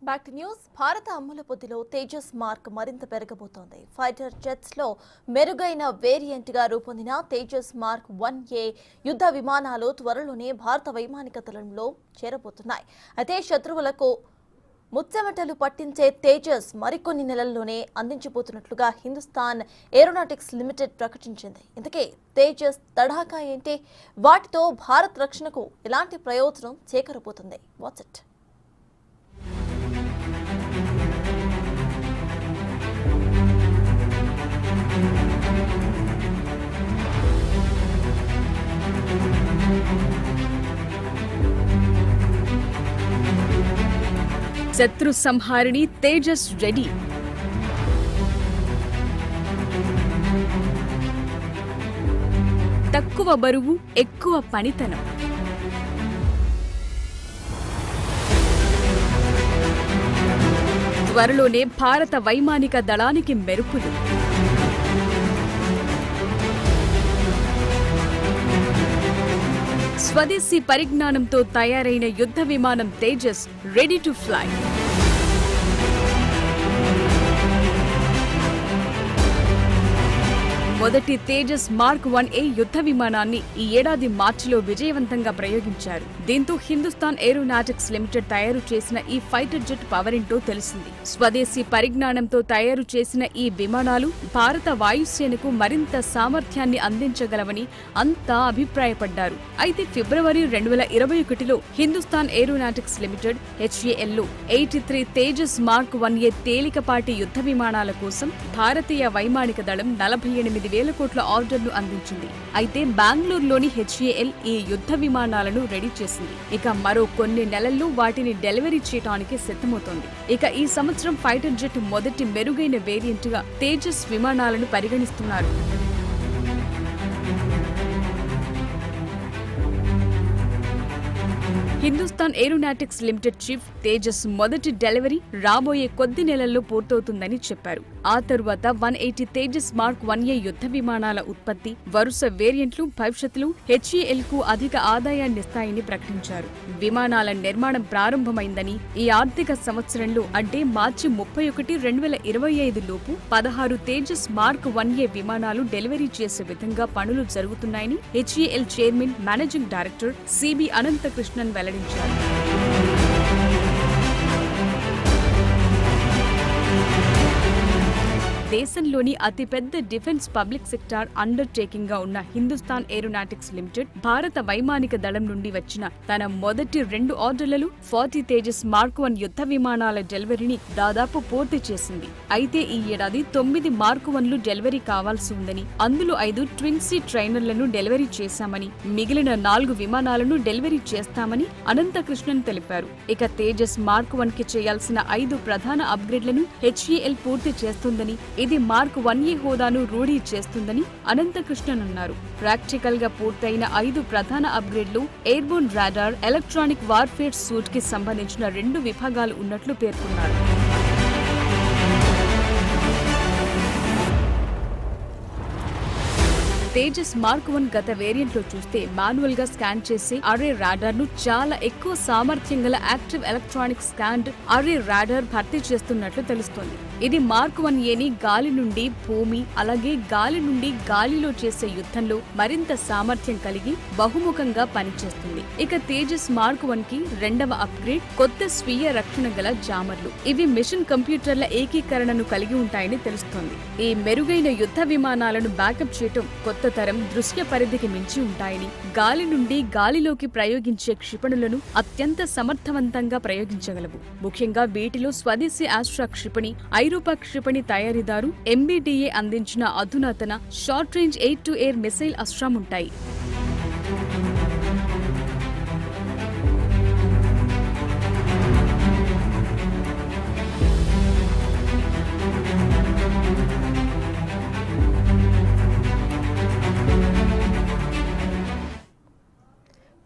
Back to news. భారత అమ్ముల పొద్దులో Tejas mark మరింత పెరగబోతోంది. ఫైటర్ జెట్స్ లో మెరుగైన వేరియంట్ గా రూపొందిన తేజస్ మార్క్ 1A యుద్ధ విమానాలు త్వరలోనే భారత వైమానిక దళంలో చేరబోతున్నాయి. అయితే శత్రువులకు ముచ్చెమటలు పట్టించే తేజస్ మరికొన్ని నెలల్లోనే అందించబోతున్నట్లుగా హిందుస్థాన్ ఏరోనాటిక్స్ లిమిటెడ్ ప్రకటించింది. ఇందుకే తేజస్ తడాకా ఏంటి, వాటితో భారత్ రక్షణకు ఎలాంటి ప్రయోజనం చేకూరబోతుంది? What's it. శత్రు సంహారిణి తేజస్ రెడీ. తక్కువ బరువు, ఎక్కువ పనితనం. త్వరలోనే భారత వైమానిక దళానికి మెరుపులు. స్వదేశీ పరిజ్ఞానంతో తయారైన యుద్ధ విమానం తేజస్ రెడీ టు ఫ్లై. మొదటి తేజస్ మార్క్ 1A యుద్ధ విమానాన్ని ఈ ఏడాది మార్చిలో విజయవంతంగా ప్రయోగించారు. దీంతో హిందుస్థాన్ ఏరోనాటిక్స్ లిమిటెడ్ తయారు చేసిన ఈ ఫైటర్ జెట్ పవర్ ఏంటో తెలిసింది. స్వదేశీ పరిజ్ఞానంతో తయారు చేసిన ఈ విమానాలు భారత వాయుసేనకు మరింత సామర్థ్యాన్ని అందించగలవని అంతా అభిప్రాయపడ్డారు. అయితే ఫిబ్రవరి 2021లో హిందుస్థాన్ ఏరోనాటిక్స్ లిమిటెడ్ HAL లో 83 తేజస్ మార్క్ 1A తేలికపాటి యుద్ధ విమానాల కోసం భారతీయ వైమానిక దళం 48,000 కోట్ల ఆర్డర్ను అందించింది. అయితే బెంగళూరులోని HAL ఈ యుద్ధ విమానాలను రెడీ చేసింది. ఇక మరో కొన్ని నెలల్లో వాటిని డెలివరీ చేయడానికి సిద్ధమవుతోంది. ఇక ఈ సంవత్సరం ఫైటర్ జెట్ మొదటి మెరుగైన వేరియంట్ గా తేజస్ విమానాలను పరిగణిస్తున్నారు. Hindustan aeronautics limited chief Tejas మొదటి డెలివరీ రాబోయే కొద్ది నెలల్లో పూర్తవుతుందని చెప్పారు. ఆ తరువాత 180 తేజస్ మార్క్ 1A యుద్ధ విమానాల ఉత్పత్తి, వరుస వేరియంట్లు భవిష్యత్తులో HAL కు అధిక ఆదాయాన్నిస్తాయని ప్రకటించారు. విమానాల నిర్మాణం ప్రారంభమైందని, ఈ ఆర్థిక సంవత్సరంలో అంటే మార్చి 31, 2025 లోపు 16 తేజస్ మార్క్ 1A విమానాలు డెలివరీ చేసే విధంగా పనులు జరుగుతున్నాయని HAL chairman, managing director CB Ananthakrishnan వెల్లడించారు. దేశంలోని అతిపెద్ద డిఫెన్స్ పబ్లిక్ సెక్టార్ అండర్టేకింగ్ గా ఉన్న హిందుస్థాన్ ఏరోనాటిక్స్ లిమిటెడ్ భారత వైమానిక దళం నుండి వచ్చిన తన మొదటి 2 ఆర్డర్లలో 40 తేజస్ మార్క్ 1 యుద్ధ విమానాల డెలివరీని దాదాపు పూర్తి చేసింది. అయితే ఈ ఏడాది 9 మార్క్ 1లు డెలివరీ కావాల్సి ఉందని, అందులో 5 ట్విన్ సీ ట్రైనర్లను డెలివరీ చేశామని, మిగిలిన 4 విమానాలను డెలివరీ చేస్తామని అనంతకృష్ణన్ తెలిపారు. ఇక తేజస్ మార్క్ 1కి చేయాల్సిన 5 ప్రధాన అప్గ్రేడ్లను HAL పూర్తి చేస్తుందని, ఇది మార్క్ 1A హోదాను రూఢీ చేస్తుందని అనంతకృష్ణన్ అన్నారు. ప్రాక్టికల్ గా పూర్తయిన 5 ప్రధాన అప్గ్రేడ్లు airborne radar, electronic warfare suite కి సంబంధించిన 2 విభాగాలు ఉన్నట్లు పేర్కొన్నారు. తేజస్ మార్క్ 1 గత వేరియంట్ లో చూస్తే మాన్యువల్ గా స్కాన్ చేసే అరే రాడార్ ను చాలా ఎక్కువ సామర్థ్యం గల యాక్టివ్ ఎలక్ట్రానిక్ స్కాన్డ్ అరే రాడార్ భర్తీ చేస్తున్నట్లు తెలుస్తోంది. ఇది మార్క్ 1Aని గాలి నుండి భూమి, అలాగే గాలి నుండి గాలిలో చేసే యుద్ధంలో మరింత సామర్థ్యం కలిగి బహుముఖంగా పనిచేస్తుంది. ఇక తేజస్ మార్క్ 1కి 2వ అప్గ్రేడ్ కొత్త స్వీయ రక్షణ గల జామర్లు. ఇవి మిషన్ కంప్యూటర్ల ఏకీకరణను కలిగి ఉంటాయని తెలుస్తోంది. ఈ మెరుగైన యుద్ధ విమానాలను బ్యాకప్ చేయటం కొత్త తరం దృశ్య పరిధికి మించి ఉంటాయని, గాలి నుండి గాలిలోకి ప్రయోగించే క్షిపణులను అత్యంత సమర్థవంతంగా ప్రయోగించగలవు. ముఖ్యంగా వీటిలో స్వదేశీ ఆస్ట్రా క్షిపణి, ఐరోపా క్షిపణి తయారీదారు MBDA అందించిన అధునాతన short range air to air missile అస్త్రం ఉంటాయి.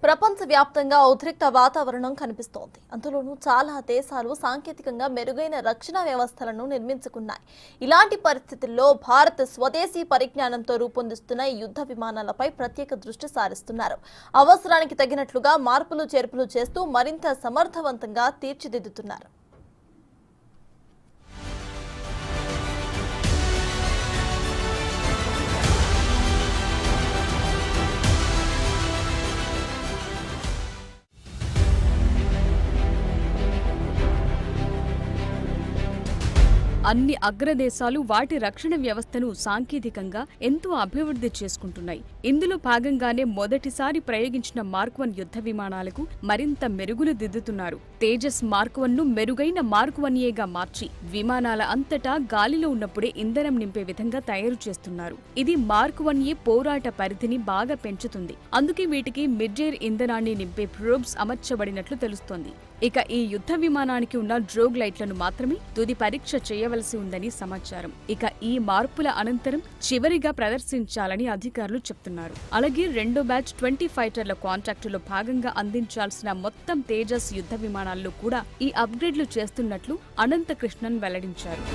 ప్రపంచవ్యాప్తంగా ఉద్రిక్త వాతావరణం కనిపిస్తోంది. అందులోనూ చాలా దేశాలు సాంకేతికంగా మెరుగైన రక్షణ వ్యవస్థలను నిర్మించుకున్నాయి. ఇలాంటి పరిస్థితుల్లో భారత్ స్వదేశీ పరిజ్ఞానంతో రూపొందిస్తున్న ఈ యుద్ధ విమానాలపై ప్రత్యేక దృష్టి సారిస్తున్నారు. అవసరానికి తగినట్లుగా మార్పులు చేర్పులు చేస్తూ మరింత సమర్థవంతంగా తీర్చిదిద్దుతున్నారు. అన్ని అగ్రదేశాలు వాటి రక్షణ వ్యవస్థను సాంకేతికంగా ఎంతో అభివృద్ధి చేసుకుంటున్నాయి. ఇందులో భాగంగానే మొదటిసారి ప్రయోగించిన మార్క్ 1 యుద్ధ విమానాలకు మరింత మెరుగులు దిద్దుతున్నారు. తేజస్ మార్క్ 1 ను మెరుగైన మార్క్ 1ఏగా మార్చి విమానాల అంతటా గాలిలో ఉన్నప్పుడే ఇంధనం నింపే విధంగా తయారు చేస్తున్నారు. ఇది మార్క్ 1ఏ పోరాట పరిధిని బాగా పెంచుతుంది. అందుకే వీటికి మిడ్-ఎయిర్ ఇంధనాన్ని నింపే ప్రోబ్స్ అమర్చబడినట్లు తెలుస్తోంది. ఇక ఈ యుద్ధ విమానానికి ఉన్న డ్రోగ్ లైట్లను మాత్రమే తుది పరీక్ష చేయవలసి ఉందని సమాచారం. ఇక ఈ మార్పుల అనంతరం చివరిగా ప్రదర్శించాలని అధికారులు చెప్తున్నారు. అలాగే రెండో బ్యాచ్ 20 ఫైటర్ల కాంట్రాక్టులో భాగంగా అందించాల్సిన మొత్తం తేజస్ యుద్ధ విమానాల్లో కూడా ఈ అప్గ్రేడ్లు చేస్తున్నట్లు అనంత కృష్ణన్ వెల్లడించారు.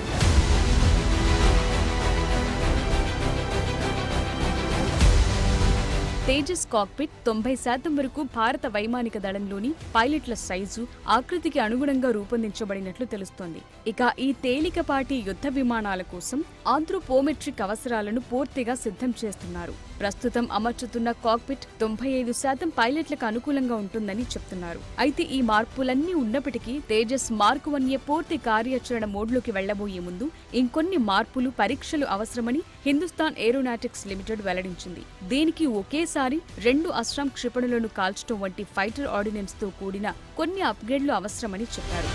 తేజస్ కాక్పిట్ 90% వరకు భారత వైమానిక దళంలోని పైలట్ల సైజు, ఆకృతికి అనుగుణంగా రూపొందించబడినట్లు తెలుస్తోంది. ఇక ఈ తేలికపాటి యుద్ధ విమానాల కోసం ఆంథ్రోపోమెట్రిక్ అవసరాలను పూర్తిగా సిద్ధం చేస్తున్నారు. ప్రస్తుతం అమర్చుతున్న కాక్పిట్ 95% పైలట్లకు అనుకూలంగా ఉంటుందని చెప్తున్నారు. అయితే ఈ మార్పులన్నీ ఉన్నప్పటికీ తేజస్ మార్క్ 1ఏ పూర్తి కార్యాచరణ మోడ్లోకి వెళ్లబోయే ముందు ఇంకొన్ని మార్పులు, పరీక్షలు అవసరమని హిందుస్థాన్ ఏరోనాటిక్స్ లిమిటెడ్ వెల్లడించింది. దీనికి ఒకేసారి 2 అస్త్రం క్షిపణులను కాల్చడం వంటి ఫైటర్ ఆర్డినెన్స్ తో కూడిన కొన్ని అప్గ్రేడ్లు అవసరమని చెప్పారు.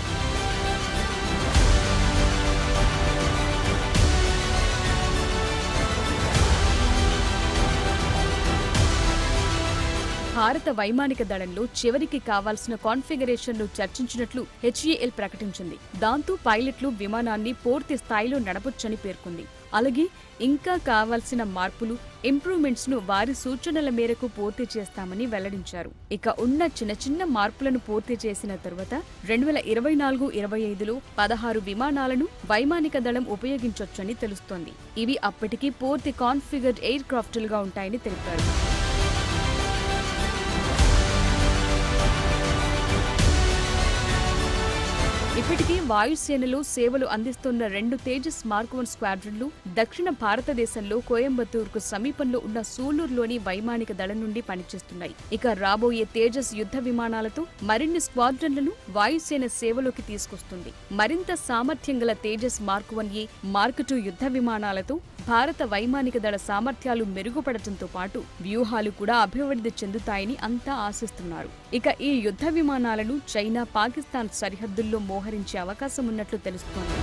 భారత వైమానిక దళంలో చివరికి కావాల్సిన కాన్ఫిగరేషన్ను చర్చించినట్లు హెచ్ఏఎల్ ప్రకటించింది. దాంతో పైలట్లు విమానాన్ని పూర్తి స్థాయిలో నడపొచ్చని పేర్కొంది. అలాగే ఇంకా కావాల్సిన మార్పులు, ఇంప్రూవ్మెంట్స్ ను వారి సూచనల మేరకు పూర్తి చేస్తామని వెల్లడించారు. ఇక ఉన్న చిన్న మార్పులను పూర్తి చేసిన తరువాత 2024-25లో 16 విమానాలను వైమానిక దళం ఉపయోగించొచ్చని తెలుస్తోంది. ఇవి అప్పటికి పూర్తి కాన్ఫిగర్డ్ ఎయిర్ క్రాఫ్టులుగా ఉంటాయని తెలిపారు. ఇప్పటికే వాయుసేనలో సేవలు అందిస్తున్న 2 తేజస్ మార్క్ 1 స్క్వాడ్రన్లు దక్షిణ భారతదేశంలో కోయంబత్తూర్కు సమీపంలో ఉన్న సూలూరులోని వైమానిక దళం నుండి పనిచేస్తున్నాయి. ఇక రాబోయే తేజస్ యుద్ధ విమానాలతో మరిన్ని స్క్వాడ్రన్లను వాయుసేన సేవలోకి తీసుకొస్తుంది. మరింత సామర్థ్యం గల తేజస్ మార్క్ 1ఏ, మార్క్ 2 యుద్ధ విమానాలతో భారత వైమానిక దళ సామర్థ్యాలు మెరుగుపడటంతో పాటు వ్యూహాలు కూడా అభివృద్ధి చెందుతాయని అంతా ఆశిస్తున్నారు. ఇక ఈ యుద్ధ విమానాలను చైనా, పాకిస్తాన్ సరిహద్దుల్లో మోహరించే అవకాశం ఉన్నట్లు తెలుస్తోంది.